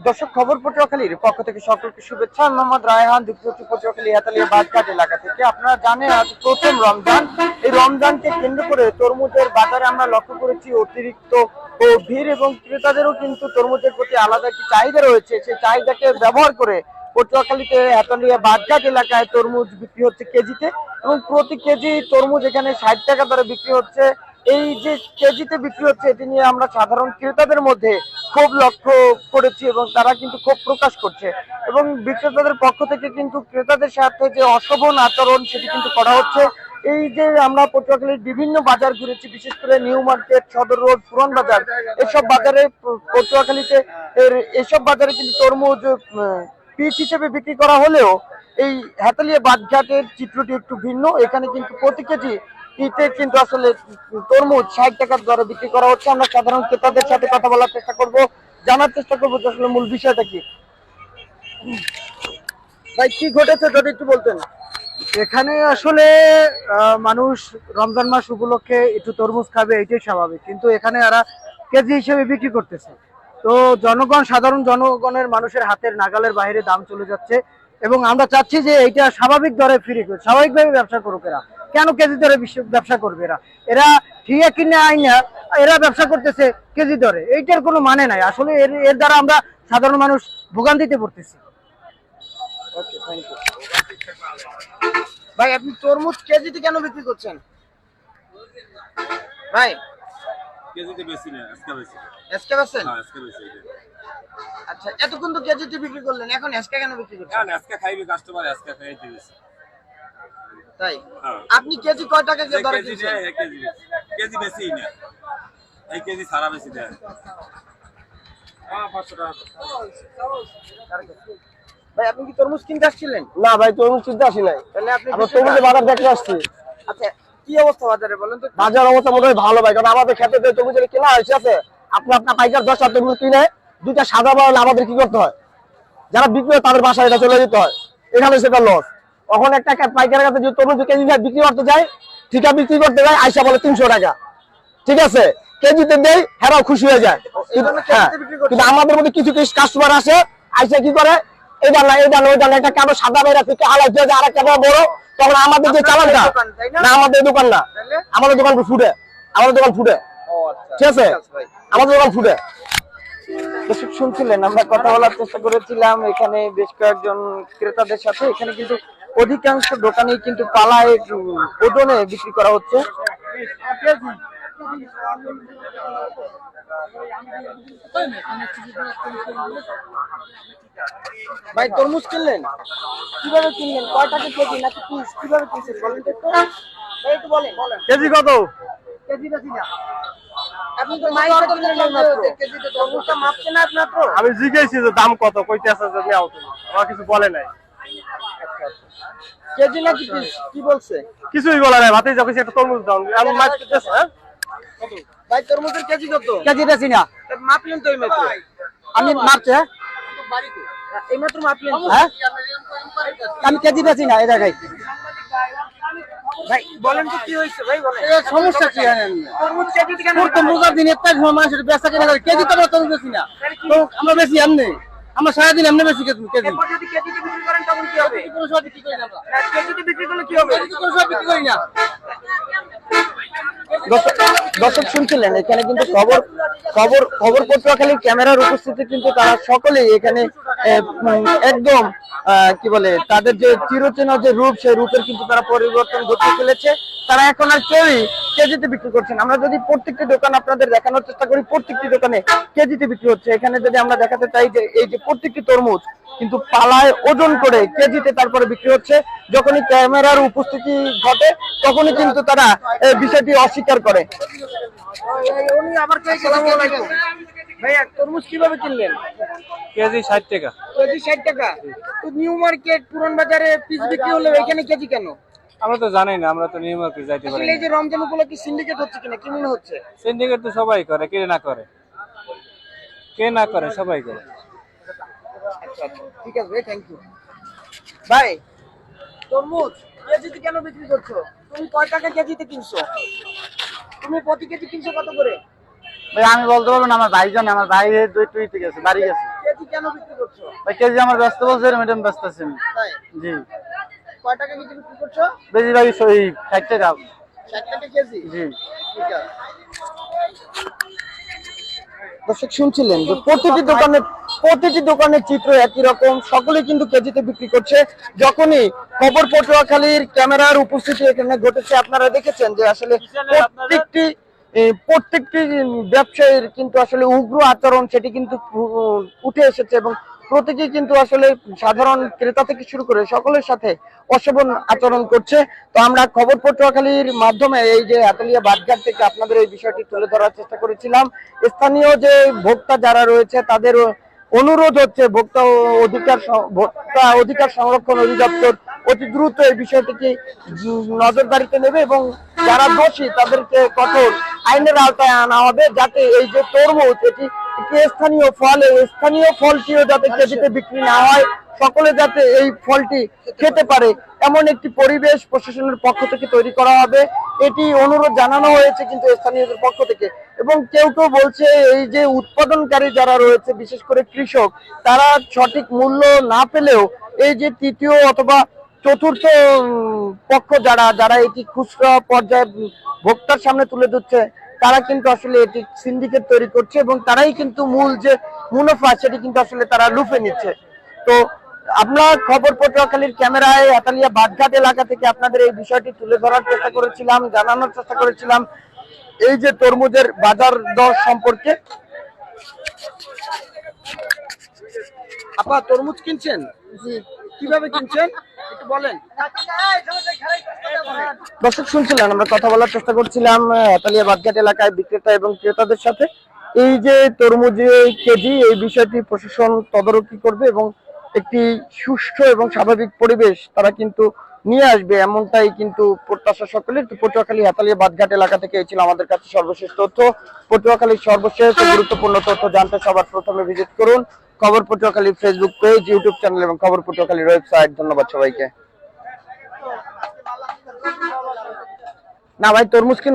দর্শক, খবর পটুয়াখালীর পক্ষ থেকে সকলকে শুভেচ্ছা। মোহাম্মদ রায়হান, যুক্ত হচ্ছে পটুয়াখালী হেতালিয়া বাজারঘাট এলাকা থেকে। আপনারা জানেন আজ প্রথম রমজান। এই রমজানকে কেন্দ্র করে তরমুজের বাজারে আমরা লক্ষ্য করেছি অতিরিক্ত ভিড়, এবং ক্রেতাদেরও কিন্তু তরমুজের প্রতি আলাদা একটি চাহিদা রয়েছে। সেই চাহিদাকে ব্যবহার করে পটুয়াখালীতে হেতালিয়া বাজারঘাট এলাকায় তরমুজ বিক্রি হচ্ছে কেজিতে, এবং প্রতি কেজি তরমুজ এখানে 60 টাকা দরে বিক্রি হচ্ছে। এই যে কেজিতে বিক্রি হচ্ছে, এটি নিয়ে আমরা সাধারণ ক্রেতাদের মধ্যে ক্ষোভ লক্ষ্য করেছি, এবং তারা কিন্তু ক্ষোভ প্রকাশ করছে। এবং বিক্রেতাদের পক্ষ থেকে কিন্তু ক্রেতাদের সাথে যে অশোভন আচরণ সেটি কিন্তু করা হচ্ছে। এই যে আমরা পটুয়াখালীর বিভিন্ন বাজার ঘুরেছি, বিশেষ করে নিউ মার্কেট, সদর রোড, পুরান বাজার, এসব বাজারে পটুয়াখালীতে এসব বাজারে কিন্তু তরমুজ পিস হিসেবে বিক্রি করা হলেও এই হেতালিয়া বাজারঘাটের চিত্রটি একটু ভিন্ন। এখানে কিন্তু প্রতি কেজি ইতে কিন্তু আসলে তরমুজ 60 টাকার দরে বিক্রি করা হচ্ছে। আমরা সাধারণ ক্রেতাদের সাথে কথা বলার চেষ্টা করব, জানার চেষ্টা করবো যে আসলে মূল বিষয়টা কি। ভাই, কি ঘটেছে যদি একটু বলতেন। এখানে আসলে মানুষ রমজান মাস উপলক্ষে একটু তরমুজ খাবে, এটাই স্বাভাবিক, কিন্তু এখানে এরা কেজি হিসেবে বিক্রি করতেছে। তো সাধারণ জনগণের মানুষের হাতের নাগালের বাইরে দাম চলে যাচ্ছে, এবং আমরা চাচ্ছি যে এইটা স্বাভাবিক দরে ফিরে স্বাভাবিকভাবে ব্যবসা করুক। এরা কেন কেজি দরে ব্যবসা করবে? এরা ঠিক কিনে আইনা এরা ব্যবসা করতেছে কেজি দরে, এইটার কোনো মানে নাই। আসলে এর দ্বারা আমরা সাধারণ মানুষ ভোগান্তিতে পড়তেছি। ভাই, আপনি তরমুজ কেজিতে কেন বিক্রি করছেন? ভাই, কেজিতে বেশি না, আজকে বেশি। এসকে বেচছেন? হ্যাঁ, আজকে বেশি। আচ্ছা, এতক্ষণ তো কেজিতে বিক্রি করলেন, এখন এসকে কেন বিক্রি করছেন? হ্যাঁ, আজকে খাইবে কাস্টমার, আজকে খাইতে বেশি। তাই? হ্যাঁ। আপনি কেজি কয় টাকা দিয়ে দরে কেজি কিনছেন? দেয়, এক কেজি। কেজি বেশি না। এই কেজি সারা বেশি দেয়। হ্যাঁ, 500 টাকা। ভাই, আপনি কি তরমুজ কিনতে আসছিলেন? না ভাই, তরমুজ কিনতে আসি নাই, তাহলে আপনি তরমুজের বাজার দেখতে আসছি। আচ্ছা, কি অবস্থা বাজারে বলেন তো? বাজার অবস্থা মোটামুটি ভালো ভাই, কারণ আমাদের ক্ষেত্রে যে তরমুজের কেনা হয়েছে আছে, আপনার পাইকার 10 তরমুজ কিনে 2টা সাদা বাড়লে আমাদের কি করতে হয়? যারা বিক্রি হয় তাদের বাসায় এটা চলে যেতে হয়, এখানে সেটা লস। তখন একটা পাইকারের কাছে যে তরমুজ কেজি বিক্রি করতে যায়, ঠিকা বিক্রি করতে যায়, আইসা বলে 300 টাকা, ঠিক আছে, কেজিতে দেয়, হেরাও খুশি হয়ে যায়। কিন্তু আমাদের মধ্যে কিছু কিছু কাস্টমার আসে, আইসা কি করে, এটা না ওইটা না, একটা কারো সাদা বাইরা থেকে আলাদা হয়ে যায়, আর একটা বড়, তখন আমাদের যে চালানটা না, আমাদের দোকান না, আমাদের দোকান ফুটে, আমাদের দোকান ফুটে, ঠিক আছে, আমাদের দোকান ফুটে। দর্শক, শুনছিলেন, আমরা কথা বলার চেষ্টা করেছিলাম এখানে বেশ কয়েকজন ক্রেতাদের সাথে। এখানে কিন্তু অধিকাংশ দোকানেই কিন্তু পালায় ওজনে বিক্রি করা হচ্ছে। ভাই, তরমুজ কিনলেন? কিভাবে কিনলেন? কয় টাকা কেজি নাকি পিস? কিভাবে কিনছেন বলেন তো একটু। ভাই, একটু বলেন। কেজি কত? কেজি বেশি না, আপনি তো মাইক কিনলেন মাত্র, কেজিতে তরমুজটা মাপছেন না মাত্র। আমি জিজ্ঞেসি যে দাম কত, কইতে আছে যে নেও, তুমি আমার কিছু বলে নাই। কেজি নাকি পিস কি বলছে? কিছুই বলে নাই, ভাতেই যাবে একটা তরমুজ দাও, আমি মাছ কিনতেছি। হ্যাঁ ভাই, তরমুজের কেজি কত? কেজি বেশি না, মাপলেন তো এই মাত্র? আমি মারছে, এই মাত্র মাপলেন? হ্যাঁ আমি কেজি বেশি না, এটা খাই। ভাই, বলেন তো কি হয়েছে ভাই, বলেন। সমস্যা কি? তরমুজ কেজিতে কেন? রোজার দিন একটা মানুষের বেচা কেনা করে, কেজি তো তরমুজ বেশি না, তো আমরা বেশি এমনি, আমরা সারাদিন এমনি বেশি কেজি। এরপর যদি কেজিতে বিক্রি করেন তখন কি হবে? কোনো সময় বিক্রি করি না আমরা, কেজিতে বিক্রি করলে কি হবে? কোনো সময় বিক্রি করি না। দর্শক, শুনছিলেন, এখানে কিন্তু খবর পটুয়াখালীর ক্যামেরার উপস্থিতি কিন্তু তারা সকলেই এখানে একদম কি বলে, তাদের যে চিরচেনা যে রূপ, সেই রূপের কিন্তু তারা পরিবর্তন ঘটিয়ে ফেলেছে। তারা এখন আর কেউই কেজিতে বিক্রি করছেন। আমরা যদি প্রত্যেকটি দোকান আপনাদের দেখানোর চেষ্টা করি, প্রত্যেকটি দোকানে কেজিতে বিক্রি হচ্ছে। এখানে যদি আমরা দেখাতে চাই যে এই যে প্রত্যেকটি তরমুজ কিন্তু পালায় ওজন করে কেজিতে তারপরে বিক্রি হচ্ছে। যখনই ক্যামেরার উপস্থিতি ঘটে তখনই কিন্তু তারা বিষয়টি অস্বীকার করে। ভাইয়া, তরমুজ কিভাবে কিনলেন? কেজি 60 টাকা। কেজি 60 টাকা? তো নিউ মার্কেট, পুরান বাজারে পিস বিক্রি হলে এখানে কেজি কেন? আমরা তো জানি না, আমরা তো নিউ মার্কেট যাইতে পারি আসলে এই যে রমজান উপলক্ষে সিন্ডিকেট হচ্ছে কিনা, কি মনে হচ্ছে? সিন্ডিকেট তো সবাই করে, কে না করে, কে না করে, সবাই করে। আচ্ছা, ঠিক আছে ভাই, থ্যাংক ইউ। ভাই, তরমুজ কেজিতে কেন বিক্রি করছো? তুমি কয় টাকা কেজিতে কিনছো? তুমি প্রতি কেজি কিনছো কত করে? ভাই আমি বলতে পারবো না, আমার ভাই জানে, আমার ভাই দুই গেছে, বাড়ি গেছে। কেজি কেন বিক্রি করছো? ভাই কেজি আমার ব্যস্ত বলছে ম্যাডাম ব্যস্ত আছেন। তাই জি কয় টাকা কেজি বিক্রি করছো? বেশি ভাই 60 টাকা। 60 টাকা কেজি। জি ঠিক আছে। দর্শক শুনছিলেন যে প্রতিটি দোকানের চিত্র একই রকম, সকলে কিন্তু কেজিতে বিক্রি করছে। যখনই খবর পটুয়াখালীর ক্যামেরার উপস্থিতি এখানে ঘটেছে, আপনারা দেখেছেন যে আসলে প্রত্যেকটি ব্যবসায়ীর কিন্তু আসলে উগ্র আচরণ সেটি কিন্তু উঠে এসেছে এবং প্রত্যেকেই কিন্তু আসলে সাধারণ ক্রেতা থেকে শুরু করে সকলের সাথে অশোভন আচরণ করছে। তো আমরা খবর পটুয়াখালীর মাধ্যমে এই যে আতালিয়া বাদঘাট থেকে আপনাদের এই বিষয়টি তুলে ধরার চেষ্টা করেছিলাম। স্থানীয় যে ভোক্তা যারা রয়েছে তাদের অনুরোধ হচ্ছে ভোক্তা অধিকার সংরক্ষণ অধিদপ্তর অতি দ্রুত এই বিষয়টিকে নজরদারিতে নেবে এবং যারা দোষী তাদেরকে কঠোর আইনের আওতায় আনা হবে, যাতে এই যে তরমুজ এটি একটি স্থানীয় ফল, এই স্থানীয় ফলটিও যাতে কেজিতে বিক্রি না হয়, সকলে যাতে এই ফলটি খেতে পারে এমন একটি পরিবেশ প্রশাসনের পক্ষ থেকে তৈরি করা হবে, এটি অনুরোধ জানানো হয়েছে কিন্তু স্থানীয়দের পক্ষ থেকে। এবং কেউ কেউ বলছে এই যে উৎপাদনকারী যারা রয়েছে বিশেষ করে কৃষক, তারা সঠিক মূল্য না পেলেও এই যে তৃতীয় অথবা চতুর্থ পক্ষ যারা এটি খুচরা পর্যায়ে ভোক্তার সামনে তুলে দিচ্ছে, তারা কিন্তু আসলে এটি সিন্ডিকেট তৈরি করছে এবং তারাই কিন্তু মূল যে মুনাফা সেটি কিন্তু আসলে তারা লুফে নিচ্ছে। তো আমরা খবর পটুয়াখালীর ক্যামেরায় আতালিয়া বাদঘাট এলাকা থেকে আপনাদের এই বিষয়টি তুলে ধরার চেষ্টা করেছিলাম, জানানোর চেষ্টা করেছিলাম এই যে তরমুজের বাজার দর সম্পর্কে। আপা তরমুজ কিনছেন? জি। কিভাবে কিনছেন একটু বলেন। দর্শক শুনছিলেন, আমরা কথা বলার চেষ্টা করছিলাম আতালিয়া বাদঘাট এলাকায় বিক্রেতা এবং ক্রেতাদের সাথে। এই যে তরমুজের কেজি, এই বিষয়টি প্রশাসন তদারকি করবে এবং একটি সুষ্ঠু এবং স্বাভাবিক পরিবেশ তারা কিন্তু নিয়ে আসবে, এমনটাই কিন্তু প্রত্যাশা সকলের। তো পটুয়াখালী আতালিয়া বাদঘাট এলাকা থেকে এই ছিল আমাদের কাছে সর্বশেষ তথ্য। পটুয়াখালীর সর্বশেষ গুরুত্বপূর্ণ তথ্য জানতে সবার প্রথমে ভিজিট করুন খবর Patuakhali Facebook page, YouTube channel এবং খবর পটুয়াখালীর ওয়েবসাইট। ধন্যবাদ সবাইকে। না ভাই তরমুজ কিনবেন?